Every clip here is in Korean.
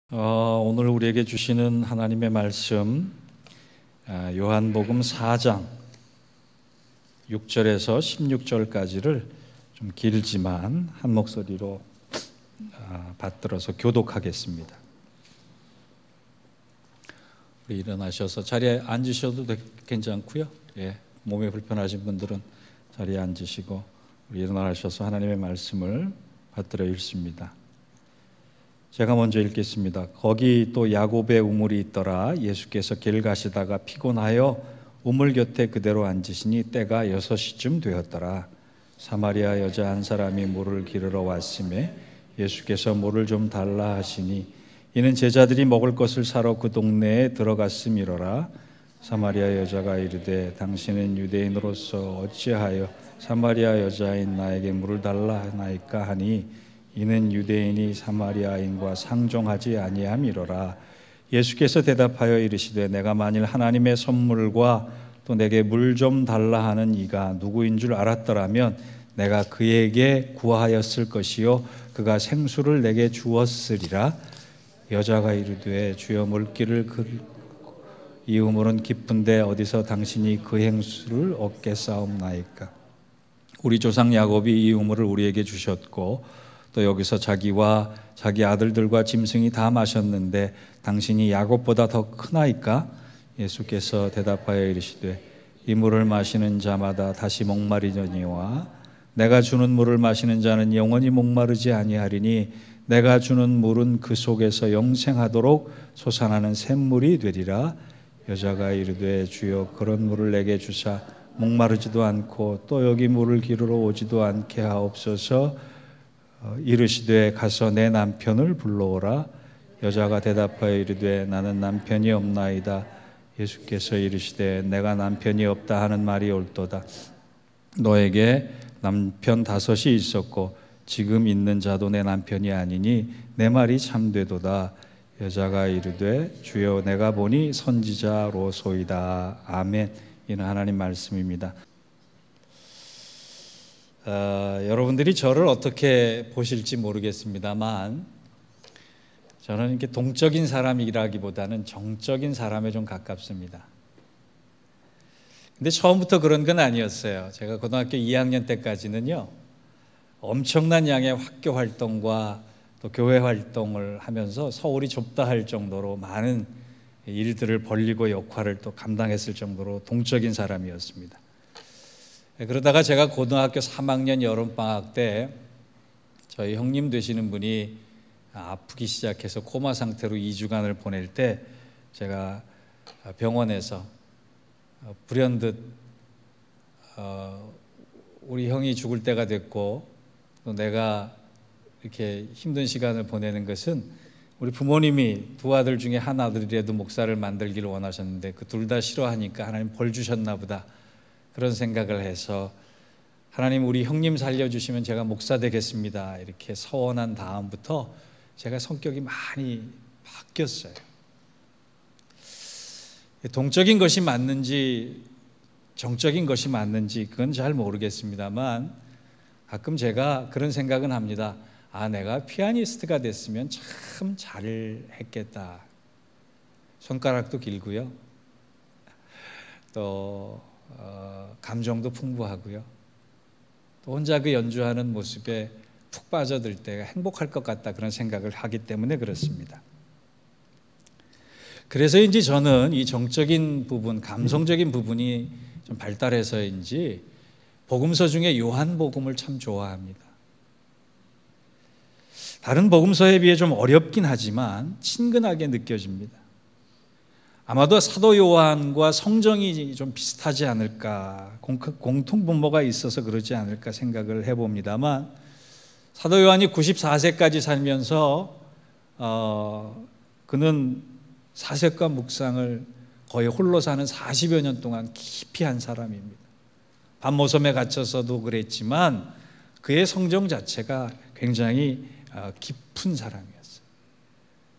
오늘 우리에게 주시는 하나님의 말씀 요한복음 4장 6절에서 16절까지를 좀 길지만 한 목소리로 받들어서 교독하겠습니다. 우리 일어나셔서 자리에 앉으셔도 괜찮고요. 몸이 불편하신 분들은 자리에 앉으시고 우리 일어나셔서 하나님의 말씀을 받들어 읽습니다. 제가 먼저 읽겠습니다. 거기 또 야곱의 우물이 있더라. 예수께서 길 가시다가 피곤하여 우물 곁에 그대로 앉으시니 때가 6시쯤 되었더라. 사마리아 여자 한 사람이 물을 기르러 왔음에 예수께서 물을 좀 달라 하시니 이는 제자들이 먹을 것을 사러 그 동네에 들어갔음이로라. 사마리아 여자가 이르되 당신은 유대인으로서 어찌하여 사마리아 여자인 나에게 물을 달라 하나이까 하니 이는 유대인이 사마리아인과 상종하지 아니함이로라. 예수께서 대답하여 이르시되 내가 만일 하나님의 선물과 또 내게 물 좀 달라 하는 이가 누구인 줄 알았더라면 내가 그에게 구하였을 것이요 그가 생수를 내게 주었으리라. 여자가 이르되 주여 물기를 이 우물은 깊은데 어디서 당신이 그 행수를 얻겠사옵나이까. 우리 조상 야곱이 이 우물을 우리에게 주셨고 또 여기서 자기와 자기 아들들과 짐승이 다 마셨는데 당신이 야곱보다 더 크나이까? 예수께서 대답하여 이르시되 이 물을 마시는 자마다 다시 목마르려니와 내가 주는 물을 마시는 자는 영원히 목마르지 아니하리니 내가 주는 물은 그 속에서 영생하도록 솟아나는 샘물이 되리라. 여자가 이르되 주여 그런 물을 내게 주사 목마르지도 않고 또 여기 물을 기르러 오지도 않게 하옵소서. 이르시되 가서 내 남편을 불러오라. 여자가 대답하여 이르되 나는 남편이 없나이다. 예수께서 이르시되 내가 남편이 없다 하는 말이 옳도다. 너에게 남편 5이 있었고 지금 있는 자도 내 남편이 아니니 내 말이 참되도다. 여자가 이르되 주여 내가 보니 선지자로소이다. 아멘. 이는 하나님 말씀입니다. 여러분들이 저를 어떻게 보실지 모르겠습니다만 저는 이렇게 동적인 사람이라기보다는 정적인 사람에 좀 가깝습니다. 근데 처음부터 그런 건 아니었어요. 제가 고등학교 2학년 때까지는요 엄청난 양의 학교 활동과 또 교회 활동을 하면서 서울이 좁다 할 정도로 많은 일들을 벌리고 역할을 또 감당했을 정도로 동적인 사람이었습니다. 그러다가 제가 고등학교 3학년 여름방학 때 저희 형님 되시는 분이 아프기 시작해서 코마 상태로 2주간을 보낼 때 제가 병원에서 불현듯 우리 형이 죽을 때가 됐고 또 내가 이렇게 힘든 시간을 보내는 것은 우리 부모님이 두 아들 중에 한 아들이라도 목사를 만들기를 원하셨는데 그 둘 다 싫어하니까 하나님 벌 주셨나 보다 그런 생각을 해서 하나님 우리 형님 살려주시면 제가 목사 되겠습니다 이렇게 서원한 다음부터 제가 성격이 많이 바뀌었어요. 동적인 것이 맞는지 정적인 것이 맞는지 그건 잘 모르겠습니다만 가끔 제가 그런 생각은 합니다. 내가 피아니스트가 됐으면 참 잘했겠다. 손가락도 길고요 또 감정도 풍부하고요. 또 혼자 그 연주하는 모습에 푹 빠져들 때가 행복할 것 같다 그런 생각을 하기 때문에 그렇습니다. 그래서인지 저는 이 정적인 부분, 감성적인 부분이 좀 발달해서인지 복음서 중에 요한복음을 참 좋아합니다. 다른 복음서에 비해 좀 어렵긴 하지만 친근하게 느껴집니다. 아마도 사도 요한과 성정이 좀 비슷하지 않을까, 공통분모가 있어서 그러지 않을까 생각을 해봅니다만 사도 요한이 94세까지 살면서 그는 사색과 묵상을 거의 홀로 사는 40여 년 동안 깊이 한 사람입니다. 밤모섬에 갇혀서도 그랬지만 그의 성정 자체가 굉장히 깊은 사람이었어요.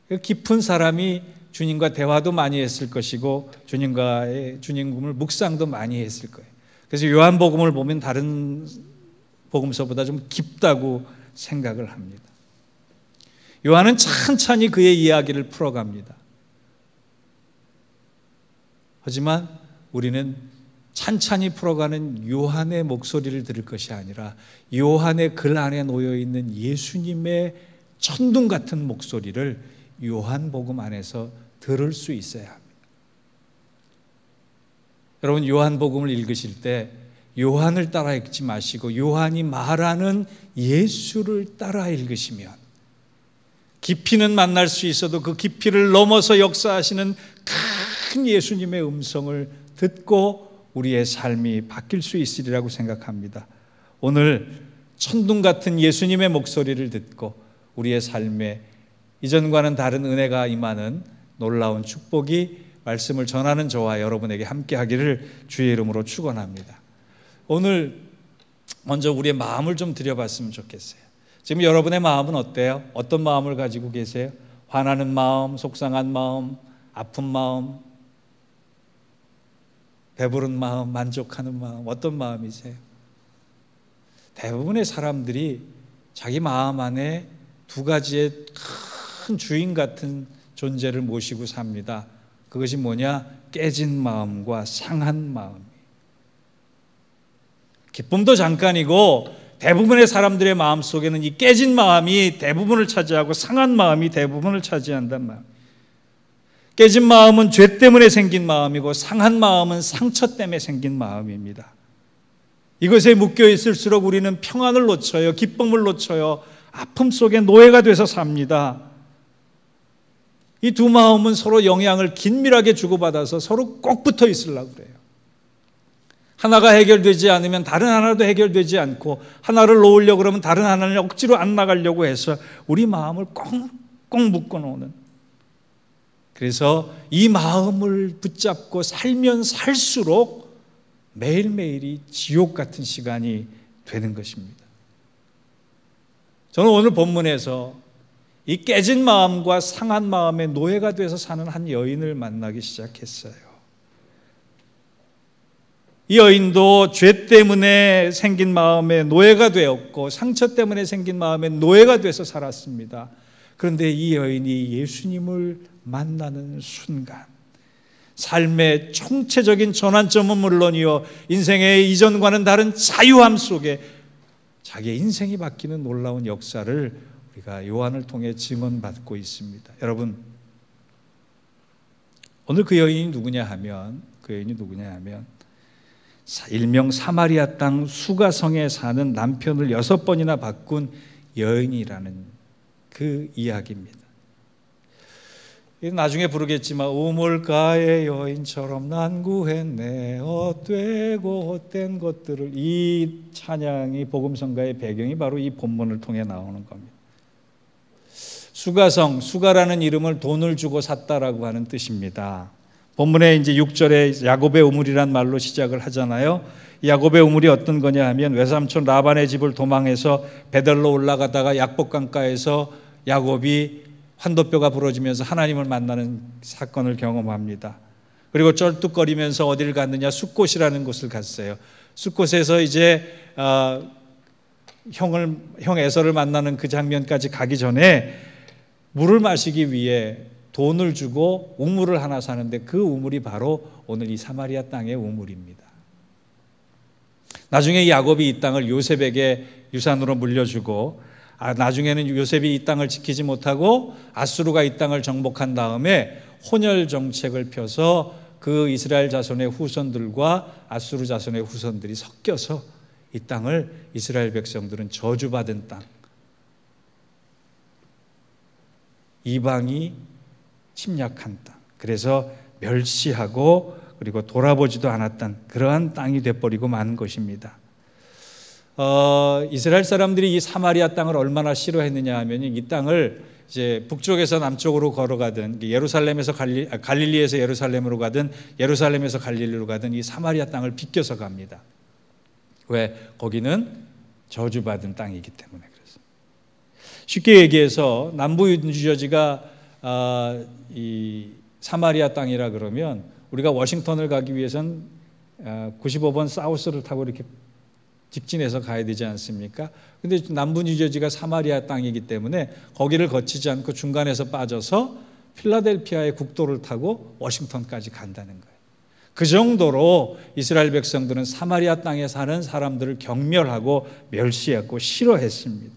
그 깊은 사람이 주님과 대화도 많이 했을 것이고 주님과의 주님을 묵상도 많이 했을 거예요. 그래서 요한복음을 보면 다른 복음서보다 좀 깊다고 생각을 합니다. 요한은 천천히 그의 이야기를 풀어갑니다. 하지만 우리는 찬찬히 풀어가는 요한의 목소리를 들을 것이 아니라 요한의 글 안에 놓여있는 예수님의 천둥 같은 목소리를 요한복음 안에서 들을 수 있어야 합니다. 여러분, 요한복음을 읽으실 때 요한을 따라 읽지 마시고 요한이 말하는 예수를 따라 읽으시면 깊이는 만날 수 있어도 그 깊이를 넘어서 역사하시는 큰 예수님의 음성을 듣고 우리의 삶이 바뀔 수 있으리라고 생각합니다. 오늘 천둥 같은 예수님의 목소리를 듣고 우리의 삶에 이전과는 다른 은혜가 임하는 놀라운 축복이 말씀을 전하는 저와 여러분에게 함께 하기를 주의 이름으로 축원합니다. 오늘 먼저 우리의 마음을 좀 들여봤으면 좋겠어요. 지금 여러분의 마음은 어때요? 어떤 마음을 가지고 계세요? 화나는 마음, 속상한 마음, 아픈 마음, 배부른 마음, 만족하는 마음, 어떤 마음이세요? 대부분의 사람들이 자기 마음 안에 두 가지의 큰 주인 같은 존재를 모시고 삽니다. 그것이 뭐냐? 깨진 마음과 상한 마음. 기쁨도 잠깐이고 대부분의 사람들의 마음 속에는 이 깨진 마음이 대부분을 차지하고 상한 마음이 대부분을 차지한단 말이에요. 깨진 마음은 죄 때문에 생긴 마음이고 상한 마음은 상처 때문에 생긴 마음입니다. 이것에 묶여 있을수록 우리는 평안을 놓쳐요. 기쁨을 놓쳐요. 아픔 속에 노예가 돼서 삽니다. 이 두 마음은 서로 영향을 긴밀하게 주고받아서 서로 꼭 붙어 있으려고 그래요. 하나가 해결되지 않으면 다른 하나도 해결되지 않고 하나를 놓으려고 그러면 다른 하나를 억지로 안 나가려고 해서 우리 마음을 꽁꽁 묶어놓는, 그래서 이 마음을 붙잡고 살면 살수록 매일매일이 지옥 같은 시간이 되는 것입니다. 저는 오늘 본문에서 이 깨진 마음과 상한 마음의 노예가 돼서 사는 한 여인을 만나기 시작했어요. 이 여인도 죄 때문에 생긴 마음의 노예가 되었고 상처 때문에 생긴 마음의 노예가 돼서 살았습니다. 그런데 이 여인이 예수님을 만나는 순간 삶의 총체적인 전환점은 물론이요, 인생의 이전과는 다른 자유함 속에 자기의 인생이 바뀌는 놀라운 역사를 우리가 요한을 통해 증언받고 있습니다. 여러분, 오늘 그 여인이 누구냐 하면 일명 사마리아 땅 수가성에 사는 남편을 6번이나 바꾼 여인이라는 그 이야기입니다. 나중에 부르겠지만 우물가의 여인처럼 난구했네 헛되고 헛된 것들을, 이 찬양이 복음성가의 배경이 바로 이 본문을 통해 나오는 겁니다. 수가성, 수가라는 이름을 돈을 주고 샀다라고 하는 뜻입니다. 본문에 이제 6절에 야곱의 우물이란 말로 시작을 하잖아요. 야곱의 우물이 어떤 거냐 하면 외삼촌 라반의 집을 도망해서 베들로 올라가다가 약복강가에서 야곱이 환도뼈가 부러지면서 하나님을 만나는 사건을 경험합니다. 그리고 쩔뚝거리면서 어디를 갔느냐, 숫곳이라는 곳을 갔어요. 숫곳에서 이제 형 에서를 만나는 그 장면까지 가기 전에 물을 마시기 위해 돈을 주고 우물을 하나 사는데 그 우물이 바로 오늘 이 사마리아 땅의 우물입니다. 나중에 야곱이 이 땅을 요셉에게 유산으로 물려주고 나중에는 요셉이 이 땅을 지키지 못하고 아수르가 이 땅을 정복한 다음에 혼혈 정책을 펴서 그 이스라엘 자손의 후손들과 아수르 자손의 후손들이 섞여서 이 땅을 이스라엘 백성들은 저주받은 땅, 이방이 침략한 땅, 그래서 멸시하고 그리고 돌아보지도 않았던 그러한 땅이 돼버리고 만 것입니다. 이스라엘 사람들이 이 사마리아 땅을 얼마나 싫어했느냐 하면 이 땅을 이제 북쪽에서 남쪽으로 걸어가든 예루살렘에서 갈릴리에서 예루살렘으로 가든 예루살렘에서 갈릴리로 가든 이 사마리아 땅을 비껴서 갑니다. 왜? 거기는 저주받은 땅이기 때문에 그렇습니다. 쉽게 얘기해서 남부 뉴저지가 이 사마리아 땅이라 그러면 우리가 워싱턴을 가기 위해선 95번 사우스를 타고 이렇게 직진해서 가야 되지 않습니까? 근데 남부 뉴저지가 사마리아 땅이기 때문에 거기를 거치지 않고 중간에서 빠져서 필라델피아의 국도를 타고 워싱턴까지 간다는 거예요. 그 정도로 이스라엘 백성들은 사마리아 땅에 사는 사람들을 경멸하고 멸시했고 싫어했습니다.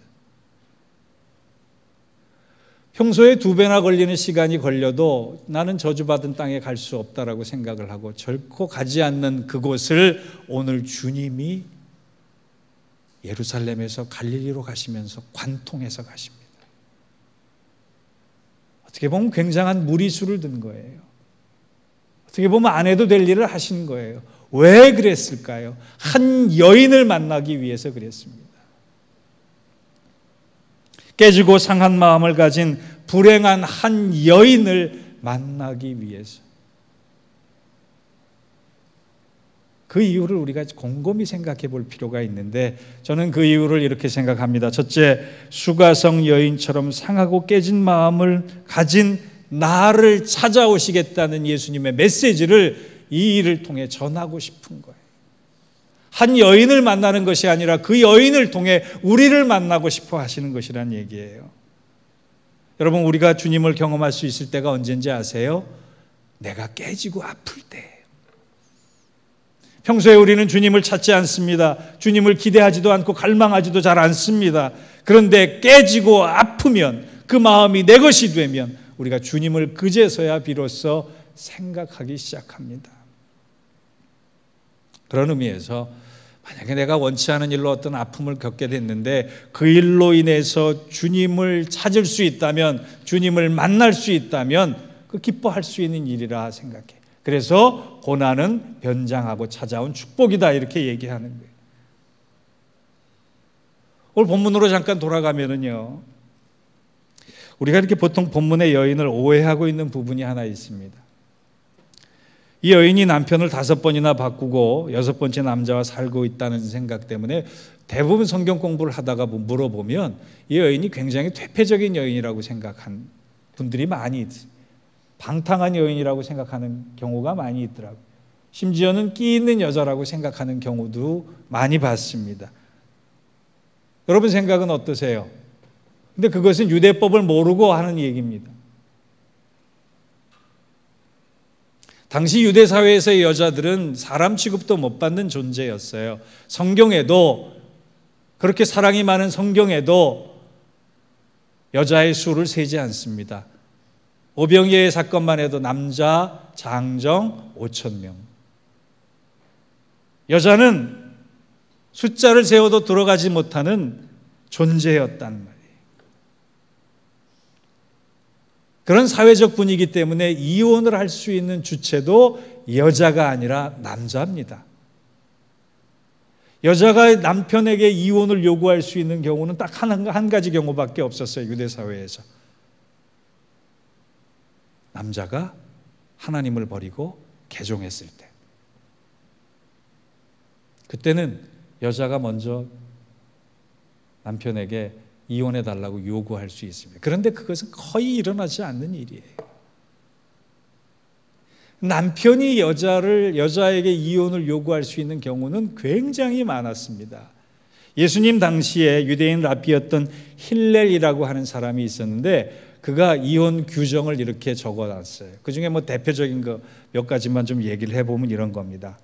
평소에 2배나 걸리는 시간이 걸려도 나는 저주받은 땅에 갈 수 없다라고 생각을 하고 결코 가지 않는 그곳을 오늘 주님이 예루살렘에서 갈릴리로 가시면서 관통해서 가십니다. 어떻게 보면 굉장한 무리수를 든 거예요. 어떻게 보면 안 해도 될 일을 하신 거예요. 왜 그랬을까요? 한 여인을 만나기 위해서 그랬습니다. 깨지고 상한 마음을 가진 불행한 한 여인을 만나기 위해서. 그 이유를 우리가 곰곰이 생각해 볼 필요가 있는데 저는 그 이유를 이렇게 생각합니다. 첫째, 수가성 여인처럼 상하고 깨진 마음을 가진 나를 찾아오시겠다는 예수님의 메시지를 이 일을 통해 전하고 싶은 거예요. 한 여인을 만나는 것이 아니라 그 여인을 통해 우리를 만나고 싶어 하시는 것이란 얘기예요. 여러분, 우리가 주님을 경험할 수 있을 때가 언제인지 아세요? 내가 깨지고 아플 때. 평소에 우리는 주님을 찾지 않습니다. 주님을 기대하지도 않고 갈망하지도 잘 않습니다. 그런데 깨지고 아프면, 그 마음이 내 것이 되면 우리가 주님을 그제서야 비로소 생각하기 시작합니다. 그런 의미에서 만약에 내가 원치 않은 일로 어떤 아픔을 겪게 됐는데 그 일로 인해서 주님을 찾을 수 있다면, 주님을 만날 수 있다면 그 기뻐할 수 있는 일이라 생각해. 그래서 고난은 변장하고 찾아온 축복이다, 이렇게 얘기하는 거예요. 오늘 본문으로 잠깐 돌아가면은요, 우리가 이렇게 보통 본문의 여인을 오해하고 있는 부분이 하나 있습니다. 이 여인이 남편을 5번이나 바꾸고 6번째 남자와 살고 있다는 생각 때문에 대부분 성경 공부를 하다가 물어보면 이 여인이 굉장히 퇴폐적인 여인이라고 생각한 분들이 많이 있어요. 방탕한 여인이라고 생각하는 경우가 많이 있더라고요. 심지어는 끼 있는 여자라고 생각하는 경우도 많이 봤습니다. 여러분 생각은 어떠세요? 근데 그것은 유대법을 모르고 하는 얘기입니다. 당시 유대 사회에서의 여자들은 사람 취급도 못 받는 존재였어요. 성경에도, 그렇게 사랑이 많은 성경에도 여자의 수를 세지 않습니다. 오병이의 사건만 해도 남자 장정 5,000명. 여자는 숫자를 세워도 들어가지 못하는 존재였단 말이에요. 그런 사회적 분위기 때문에 이혼을 할 수 있는 주체도 여자가 아니라 남자입니다. 여자가 남편에게 이혼을 요구할 수 있는 경우는 딱 한 가지 경우밖에 없었어요. 유대 사회에서. 남자가 하나님을 버리고 개종했을 때. 그때는 여자가 먼저 남편에게 이혼해달라고 요구할 수 있습니다. 그런데 그것은 거의 일어나지 않는 일이에요. 남편이 여자에게 이혼을 요구할 수 있는 경우는 굉장히 많았습니다. 예수님 당시에 유대인 랍비였던 힐렐이라고 하는 사람이 있었는데 그가 이혼 규정을 이렇게 적어놨어요. 그 중에 대표적인 거 몇 가지만 좀 얘기를 해보면 이런 겁니다.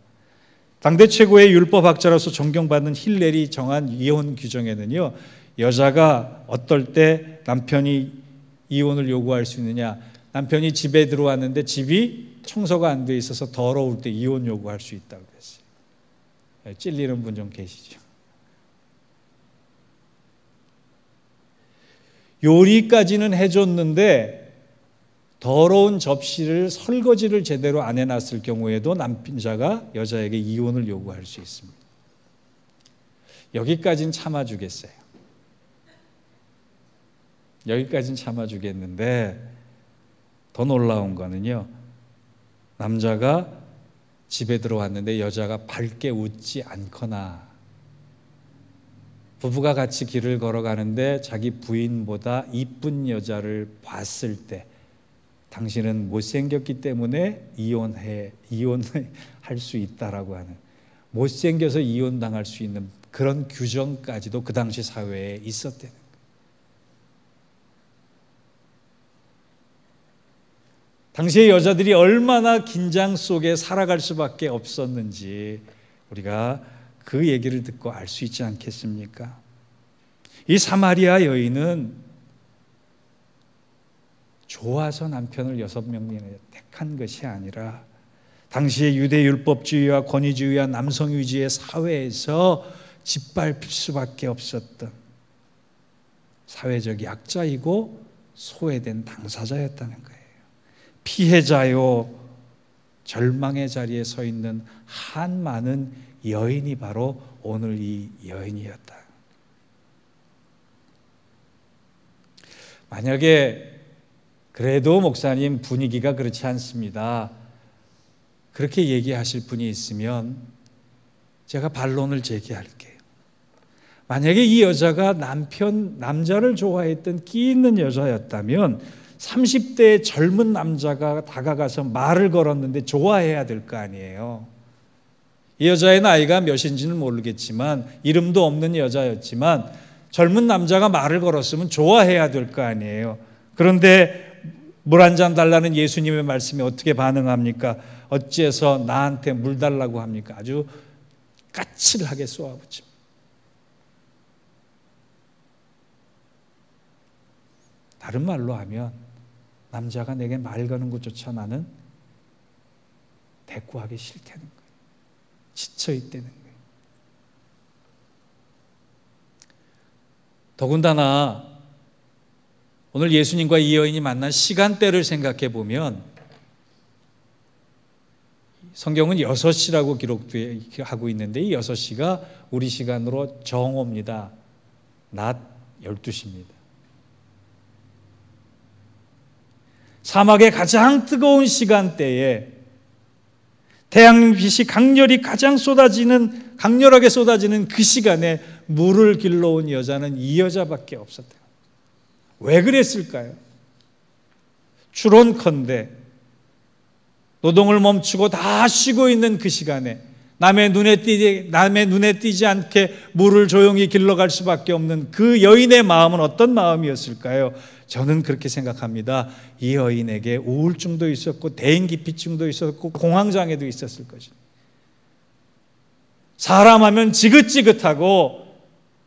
당대 최고의 율법학자로서 존경받는 힐렐이 정한 이혼 규정에는요, 여자가 어떨 때 남편이 이혼을 요구할 수 있느냐, 남편이 집에 들어왔는데 집이 청소가 안 돼 있어서 더러울 때 이혼 요구할 수 있다고 그랬어요. 찔리는 분 좀 계시죠? 요리까지는 해줬는데 더러운 접시를, 설거지를 제대로 안 해놨을 경우에도 남자가 여자에게 이혼을 요구할 수 있습니다. 여기까지는 참아주겠어요. 여기까지는 참아주겠는데 더 놀라운 거는요, 남자가 집에 들어왔는데 여자가 밝게 웃지 않거나 부부가 같이 길을 걸어가는데 자기 부인보다 이쁜 여자를 봤을 때 당신은 못생겼기 때문에 이혼할 수 있다라고 하는, 못생겨서 이혼당할 수 있는 그런 규정까지도 그 당시 사회에 있었다는 거예요. 당시의 여자들이 얼마나 긴장 속에 살아갈 수밖에 없었는지 우리가 그 얘기를 듣고 알 수 있지 않겠습니까? 이 사마리아 여인은 좋아서 남편을 6명이나 택한 것이 아니라 당시의 유대율법주의와 권위주의와 남성위주의 사회에서 짓밟힐 수밖에 없었던 사회적 약자이고 소외된 당사자였다는 거예요. 피해자요, 절망의 자리에 서 있는 한 많은 여인이 바로 오늘 이 여인이었다. 만약에 그래도 목사님 분위기가 그렇지 않습니다, 그렇게 얘기하실 분이 있으면 제가 반론을 제기할게요. 만약에 이 여자가 남자를 좋아했던 끼 있는 여자였다면 30대의 젊은 남자가 다가가서 말을 걸었는데 좋아해야 될 거 아니에요. 이 여자의 나이가 몇인지는 모르겠지만 이름도 없는 여자였지만 젊은 남자가 말을 걸었으면 좋아해야 될 거 아니에요. 그런데 물 한 잔 달라는 예수님의 말씀에 어떻게 반응합니까? 어찌해서 나한테 물 달라고 합니까? 아주 까칠하게 쏘아붙입니다. 다른 말로 하면 남자가 내게 말 거는 것조차 나는 대꾸하기 싫다는 거예요. 지쳐있다는 거예요. 더군다나 오늘 예수님과 이 여인이 만난 시간대를 생각해 보면 성경은 6시라고 기록하고 있는데 이 6시가 우리 시간으로 정오입니다. 낮 12시입니다. 사막의 가장 뜨거운 시간대에 태양빛이 강렬하게 쏟아지는 그 시간에 물을 길러온 여자는 이 여자밖에 없었대요. 왜 그랬을까요? 추론컨대 노동을 멈추고 다 쉬고 있는 그 시간에 남의 눈에 띄지 않게 물을 조용히 길러갈 수밖에 없는 그 여인의 마음은 어떤 마음이었을까요? 저는 그렇게 생각합니다. 이 여인에게 우울증도 있었고 대인기피증도 있었고 공황장애도 있었을 것입니다. 사람 하면 지긋지긋하고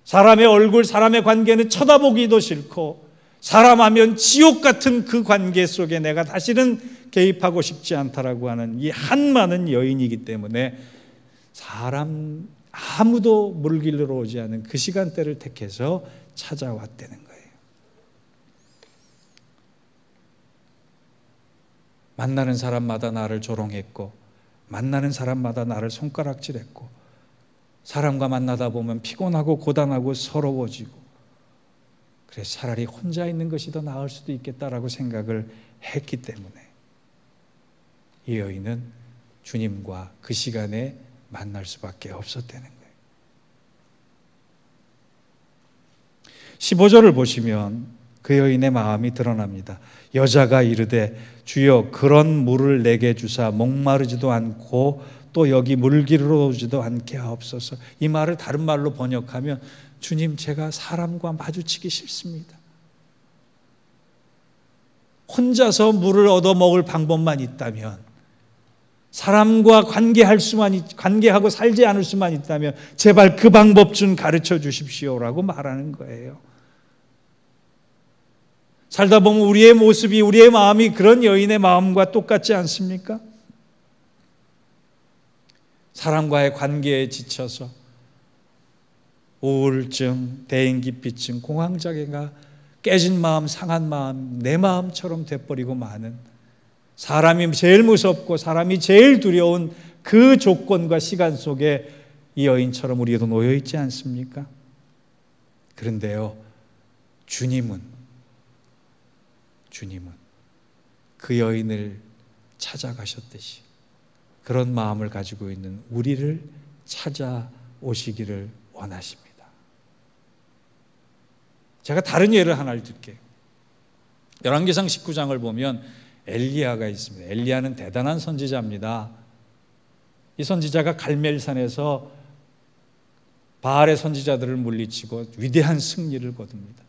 사람의 얼굴, 사람의 관계는 쳐다보기도 싫고 사람 하면 지옥 같은 그 관계 속에 내가 다시는 개입하고 싶지 않다라고 하는 이 한많은 여인이기 때문에 사람 아무도 물 길러 오지 않은 그 시간대를 택해서 찾아왔다는 거예요. 만나는 사람마다 나를 조롱했고 만나는 사람마다 나를 손가락질했고 사람과 만나다 보면 피곤하고 고단하고 서러워지고 그래서 차라리 혼자 있는 것이 더 나을 수도 있겠다라고 생각을 했기 때문에 이 여인은 주님과 그 시간에 만날 수밖에 없었다는 거예요. 15절을 보시면 그 여인의 마음이 드러납니다. 여자가 이르되 주여 그런 물을 내게 주사 목마르지도 않고 또 여기 물 길러 오지도 않게 하옵소서. 이 말을 다른 말로 번역하면 주님 제가 사람과 마주치기 싫습니다. 혼자서 물을 얻어 먹을 방법만 있다면 사람과 관계하고 살지 않을 수만 있다면 제발 그 방법 좀 가르쳐 주십시오라고 말하는 거예요. 살다 보면 우리의 모습이 우리의 마음이 그런 여인의 마음과 똑같지 않습니까? 사람과의 관계에 지쳐서 우울증, 대인기피증, 공황장애가 깨진 마음, 상한 마음, 내 마음처럼 돼버리고 마는 사람이 제일 무섭고 사람이 제일 두려운 그 조건과 시간 속에 이 여인처럼 우리도 놓여 있지 않습니까? 그런데요, 주님은 그 여인을 찾아가셨듯이 그런 마음을 가지고 있는 우리를 찾아오시기를 원하십니다. 제가 다른 예를 하나를 들게요. 열왕기상 19장을 보면 엘리야가 있습니다. 엘리야는 대단한 선지자입니다. 이 선지자가 갈멜산에서 바알의 선지자들을 물리치고 위대한 승리를 거둡니다.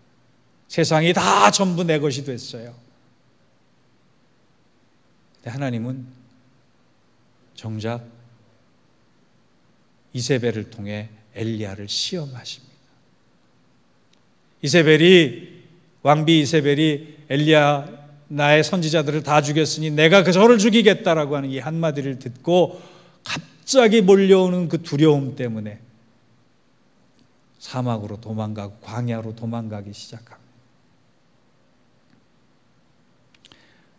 세상이 다 전부 내 것이 됐어요. 근데 하나님은 정작 이세벨을 통해 엘리야를 시험하십니다. 왕비 이세벨이 엘리야 나의 선지자들을 다 죽였으니 내가 저를 죽이겠다라고 하는 이 한마디를 듣고 갑자기 몰려오는 그 두려움 때문에 사막으로 도망가고 광야로 도망가기 시작합니다.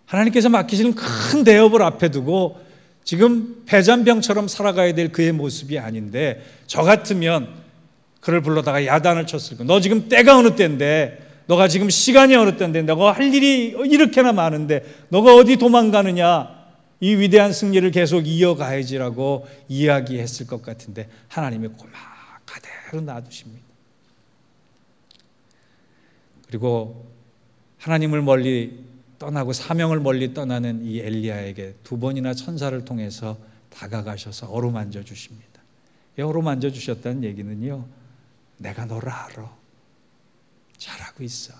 하나님께서 맡기시는 큰 대업을 앞에 두고 지금 패잔병처럼 살아가야 될 그의 모습이 아닌데, 저 같으면 그를 불러다가 야단을 쳤을 거예요. 너 지금 때가 어느 때인데, 너가 지금 시간이 어느 때인데, 너가 할 일이 이렇게나 많은데 너가 어디 도망가느냐, 이 위대한 승리를 계속 이어가야지라고 이야기했을 것 같은데 하나님이 고막 그대로 놔두십니다. 그리고 하나님을 멀리 떠나고 사명을 멀리 떠나는 이 엘리야에게 두 번이나 천사를 통해서 다가가셔서 어루만져 주십니다. 이 어루만져 주셨다는 얘기는요, 내가 너를 알아. 잘하고 있어.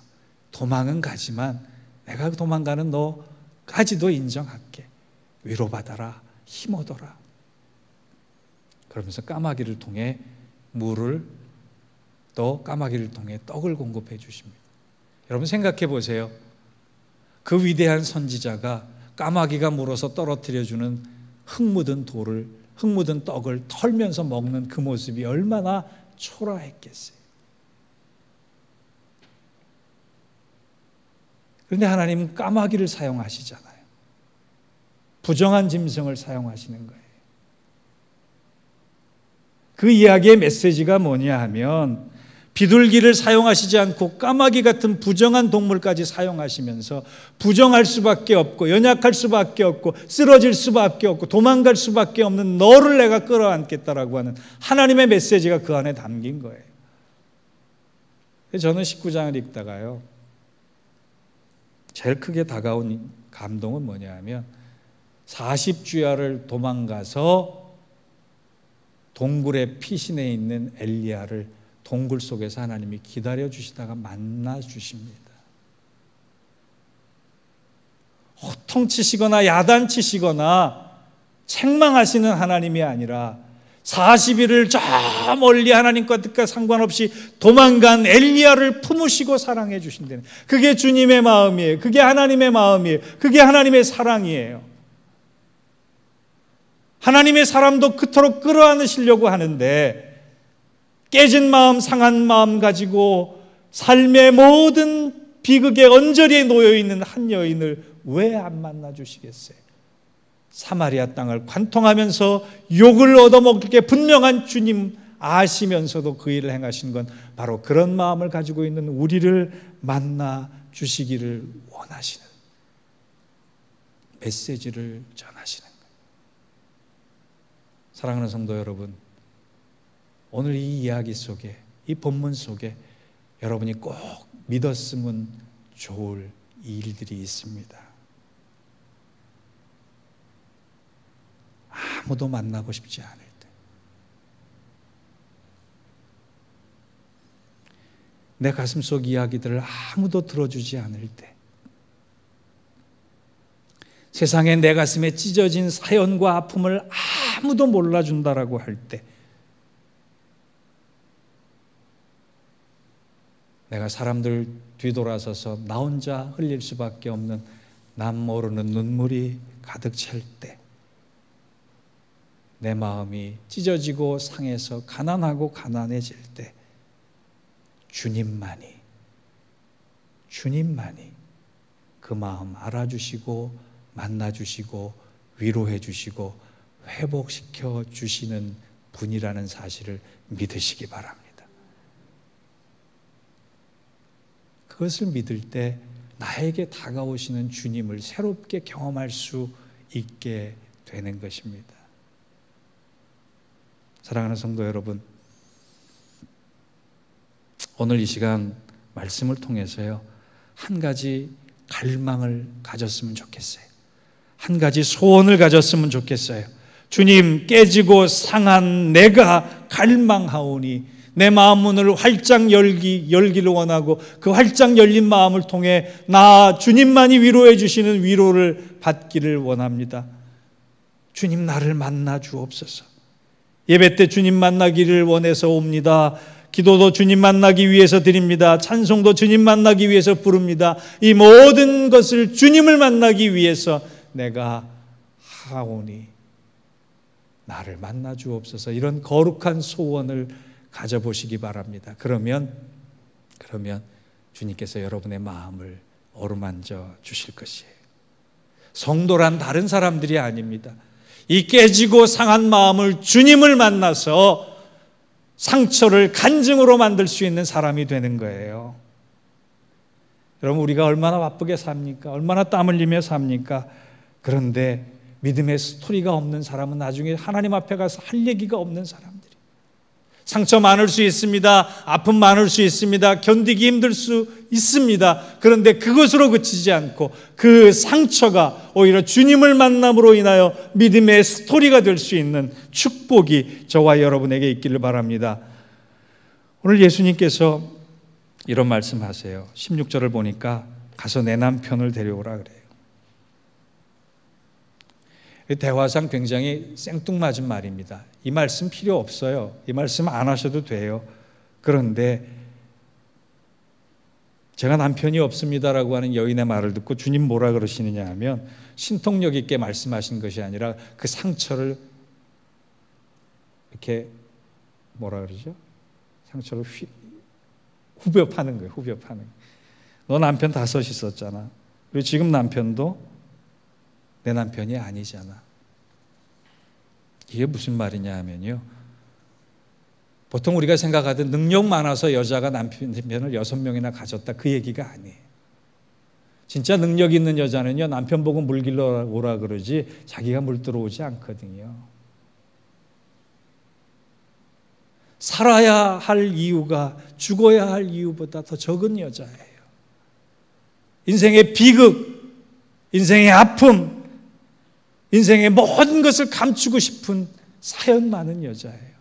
도망은 가지만 내가 도망가는 너까지도 인정할게. 위로받아라. 힘 얻어라. 그러면서 까마귀를 통해 물을, 또 까마귀를 통해 떡을 공급해 주십니다. 여러분 생각해 보세요. 그 위대한 선지자가 까마귀가 물어서 떨어뜨려주는 흙 묻은 떡을 털면서 먹는 그 모습이 얼마나 초라했겠어요. 그런데 하나님은 까마귀를 사용하시잖아요. 부정한 짐승을 사용하시는 거예요. 그 이야기의 메시지가 뭐냐 하면, 비둘기를 사용하시지 않고 까마귀 같은 부정한 동물까지 사용하시면서 부정할 수밖에 없고 연약할 수밖에 없고 쓰러질 수밖에 없고 도망갈 수밖에 없는 너를 내가 끌어안겠다라고 하는 하나님의 메시지가 그 안에 담긴 거예요. 저는 19장을 읽다가요, 제일 크게 다가온 감동은 뭐냐 하면, 40주야를 도망가서 동굴의 피신해 있는 엘리야를 동굴 속에서 하나님이 기다려 주시다가 만나 주십니다. 호통치시거나 야단치시거나 책망하시는 하나님이 아니라 40일을 저 멀리 하나님과 뜻과 상관없이 도망간 엘리야를 품으시고 사랑해 주신다는, 그게 주님의 마음이에요. 그게 하나님의 마음이에요. 그게 하나님의 사랑이에요. 하나님의 사람도 그토록 끌어안으시려고 하는데, 깨진 마음, 상한 마음 가지고 삶의 모든 비극의 언저리에 놓여있는 한 여인을 왜 안 만나 주시겠어요? 사마리아 땅을 관통하면서 욕을 얻어먹게 분명한 주님 아시면서도 그 일을 행하신 건 바로 그런 마음을 가지고 있는 우리를 만나 주시기를 원하시는 메시지를 전하시는 거예요. 사랑하는 성도 여러분, 오늘 이 이야기 속에, 이 본문 속에 여러분이 꼭 믿었으면 좋을 일들이 있습니다. 아무도 만나고 싶지 않을 때, 내 가슴속 이야기들을 아무도 들어주지 않을 때, 세상에 내 가슴에 찢어진 사연과 아픔을 아무도 몰라준다라고 할 때, 내가 사람들 뒤돌아서서 나 혼자 흘릴 수밖에 없는 남 모르는 눈물이 가득 찰 때, 내 마음이 찢어지고 상해서 가난하고 가난해질 때, 주님만이 그 마음 알아주시고 만나주시고 위로해 주시고 회복시켜 주시는 분이라는 사실을 믿으시기 바랍니다. 그것을 믿을 때 나에게 다가오시는 주님을 새롭게 경험할 수 있게 되는 것입니다. 사랑하는 성도 여러분, 오늘 이 시간 말씀을 통해서요, 한 가지 갈망을 가졌으면 좋겠어요. 한 가지 소원을 가졌으면 좋겠어요. 주님, 깨지고 상한 내가 갈망하오니 내 마음 문을 활짝 열기를 원하고 그 활짝 열린 마음을 통해 나 주님만이 위로해 주시는 위로를 받기를 원합니다. 주님 나를 만나 주옵소서. 예배 때 주님 만나기를 원해서 옵니다. 기도도 주님 만나기 위해서 드립니다. 찬송도 주님 만나기 위해서 부릅니다. 이 모든 것을 주님을 만나기 위해서 내가 하오니 나를 만나 주옵소서. 이런 거룩한 소원을 가져보시기 바랍니다. 그러면 주님께서 여러분의 마음을 어루만져 주실 것이에요. 성도란 다른 사람들이 아닙니다. 이 깨지고 상한 마음을 주님을 만나서 상처를 간증으로 만들 수 있는 사람이 되는 거예요. 여러분, 우리가 얼마나 바쁘게 삽니까? 얼마나 땀 흘리며 삽니까? 그런데 믿음의 스토리가 없는 사람은 나중에 하나님 앞에 가서 할 얘기가 없는 사람들이. 상처 많을 수 있습니다. 아픔 많을 수 있습니다. 견디기 힘들 수 있습니다. 그런데 그것으로 그치지 않고 그 상처가 오히려 주님을 만남으로 인하여 믿음의 스토리가 될 수 있는 축복이 저와 여러분에게 있기를 바랍니다. 오늘 예수님께서 이런 말씀하세요. 16절을 보니까 가서 내 남편을 데려오라 그래요. 대화상 굉장히 생뚱맞은 말입니다. 이 말씀 필요 없어요. 이 말씀 안 하셔도 돼요. 그런데 제가 남편이 없습니다라고 하는 여인의 말을 듣고 주님 뭐라 그러시느냐 하면 신통력 있게 말씀하신 것이 아니라 그 상처를 이렇게 뭐라 그러죠? 상처를 후벼 파는 거예요. 후벼 파는 거예요. 너 남편 5 있었잖아. 그리고 지금 남편도 내 남편이 아니잖아. 이게 무슨 말이냐 하면요, 보통 우리가 생각하던 능력 많아서 여자가 남편을 6명이나 가졌다, 그 얘기가 아니에요. 진짜 능력 있는 여자는요, 남편 보고 물 길러 오라 그러지 자기가 물 들어오지 않거든요. 살아야 할 이유가 죽어야 할 이유보다 더 적은 여자예요. 인생의 비극, 인생의 아픔, 인생의 모든 것을 감추고 싶은 사연 많은 여자예요.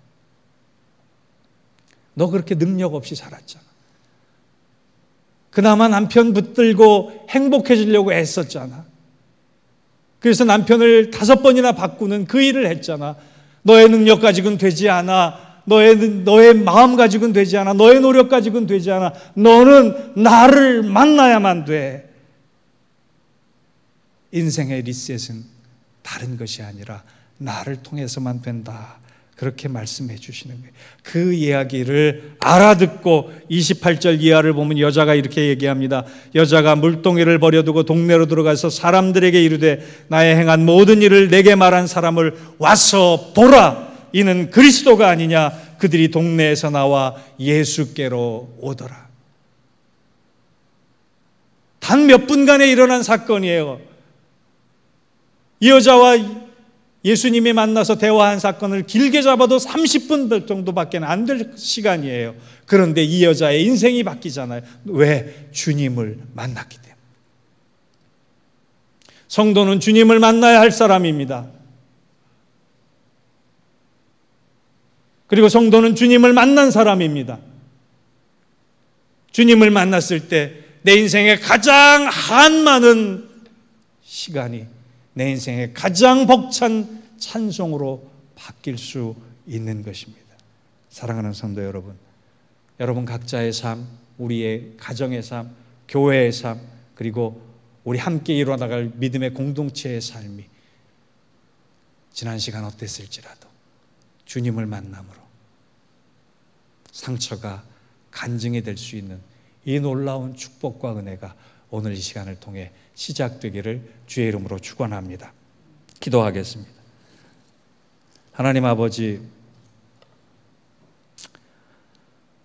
너 그렇게 능력 없이 살았잖아. 그나마 남편 붙들고 행복해지려고 애썼잖아. 그래서 남편을 5번이나 바꾸는 그 일을 했잖아. 너의 능력 가지고는 되지 않아. 너의 마음 가지고는 되지 않아. 너의 노력 가지고는 되지 않아. 너는 나를 만나야만 돼. 인생의 리셋은 다른 것이 아니라 나를 통해서만 된다. 그렇게 말씀해 주시는 거예요. 그 이야기를 알아듣고 28절 이하를 보면 여자가 이렇게 얘기합니다. 여자가 물동이를 버려두고 동네로 들어가서 사람들에게 이르되 나의 행한 모든 일을 내게 말한 사람을 와서 보라. 이는 그리스도가 아니냐. 그들이 동네에서 나와 예수께로 오더라. 단 몇 분간에 일어난 사건이에요. 이 여자와 예수님이 만나서 대화한 사건을 길게 잡아도 30분 정도밖에 안 될 시간이에요. 그런데 이 여자의 인생이 바뀌잖아요. 왜? 주님을 만났기 때문에. 성도는 주님을 만나야 할 사람입니다. 그리고 성도는 주님을 만난 사람입니다. 주님을 만났을 때 내 인생의 가장 한많은 시간이 내 인생의 가장 벅찬 찬송으로 바뀔 수 있는 것입니다. 사랑하는 성도 여러분, 여러분 각자의 삶, 우리의 가정의 삶, 교회의 삶, 그리고 우리 함께 이뤄나갈 믿음의 공동체의 삶이 지난 시간 어땠을지라도 주님을 만남으로 상처가 간증이 될 수 있는 이 놀라운 축복과 은혜가 오늘 이 시간을 통해 시작되기를 주의 이름으로 축원합니다. 기도하겠습니다. 하나님 아버지,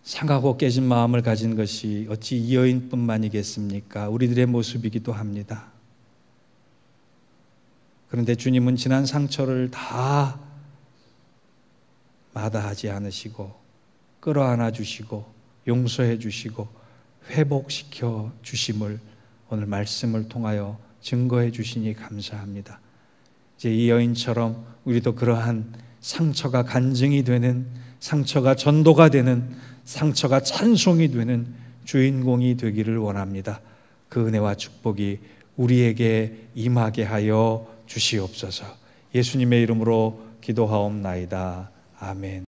상하고 깨진 마음을 가진 것이 어찌 이 여인뿐만이겠습니까? 우리들의 모습이기도 합니다. 그런데 주님은 지난 상처를 다 마다하지 않으시고 끌어안아 주시고 용서해 주시고 회복시켜 주심을 오늘 말씀을 통하여 증거해 주시니 감사합니다. 이제 이 여인처럼 우리도 그러한 상처가 간증이 되는, 상처가 전도가 되는, 상처가 찬송이 되는 주인공이 되기를 원합니다. 그 은혜와 축복이 우리에게 임하게 하여 주시옵소서. 예수님의 이름으로 기도하옵나이다. 아멘.